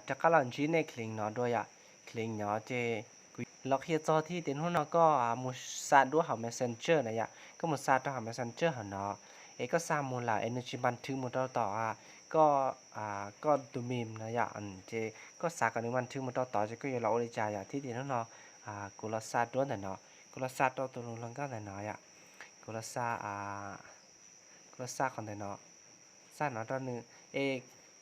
จะก็หลังจีในคลิงเนาะด้วยคลิงเนาะเจล็อกเฮียจอที่เต็นหัวเนาะก็มุซาด้วยหา messenger นะก็มุซาด้วยหา messenger หาเนาะก็สร้างมูลละ energy บันทึกมูลต่อก็ก็ดูมีมนะเจก็สากันนึงบันทึกมูลต่อเจก็อยู่เราเลยจ่ายที่เต็นหัวเนาะกุลซาด้วยเนาะกุลซาตัวลงลังก็เนาะกุลซากุลซาคนเนาะซาเนาะตอนนึง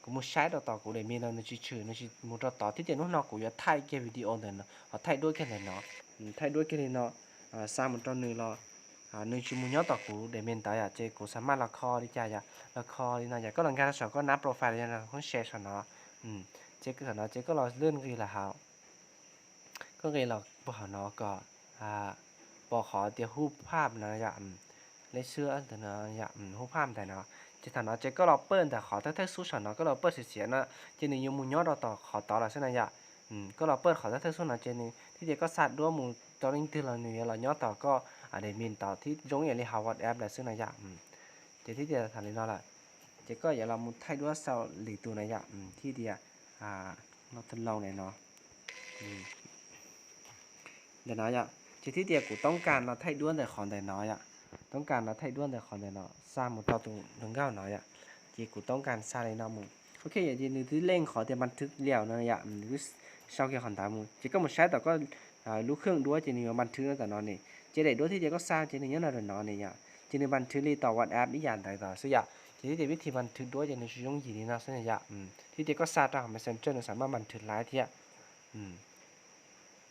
กูมุใช้ต่อกูเลยมีเราในชื่อในชื่อมุดต่อที่เจนู้นเนาะกูจะถ่ายเก็บวิดีโอเนาะถ่ายด้วยแค่ไหนเนาะถ่ายด้วยแค่ไหนเนาะสามตอนนึงเราในชื่อมุญยอต่อกูเดี๋ยวเมนต่อเจกูสามารถละครได้จ่ายละครนี่นะก็หลังการสอนก็นับโปรไฟล์เลยนะเขาแชร์สอนเนาะเจก็เนาะเจก็เราเลื่อนกี่ละฮาวก็เลยเราบอกเนาะก็บอกขอเดี๋ยวรูปภาพนะในเสื้อแต่เนาะรูปภาพแต่เนาะจะถามเนาะเจ๊ก็เราเปิ้ลแต่ขอถ้าสู้ฉันเนาะก็เราเปิ้ลเสียนะเจนี่ยังมุญยอดเราต่อขอต่อละเส้นนะก็เราเปิ้ลขอถ้าสู้นะเจนี่ที่เจ๊ก็สัตว์ด้วยมุตอนนี้ที่เราเนี่ยเรายอดต่อก็เดมินต่อที่ยงอย่างนี้ฮาวแอปและซึ่งนะเจที่เจ๊ถามเลยเนาะล่ะเจ๊ก็อย่าเรามุไทยด้วยเสาหลีตัวนะที่เดียเราทดลองเนี่ยเนาะเดี๋ยวนะเจที่เดียกูต้องการเราไทยด้วยแต่ของแต่น้อยต้องการเราไทยด้วนแต่คอนเทนต์สร้างหมดต่อตรงหนึ่งเก้าหน่อยจีกูต้องการสร้างในน้ำมึงโอเคอย่างที่นึกที่เล่งขอแต่บันทึกเดี่ยวนะหรือชาวเกี่ยวกับตามึงจีก็มาใช้แต่ก็ลูกเครื่องด้วยจีนี่บันทึกแต่นอนนี่จีได้ด้วยที่เดียก็สร้างจีนี่ยังไงนอนนี่จีนี่บันทึกเลยต่อวันแอปนี่อย่างใดต่อซึ่งจีที่เดียวิธีบันทึกด้วยจีนี่ช่วงยีนี่นะซึ่งที่เดียก็สร้างต่อ messenger สามารถบันทึกไลฟ์ที่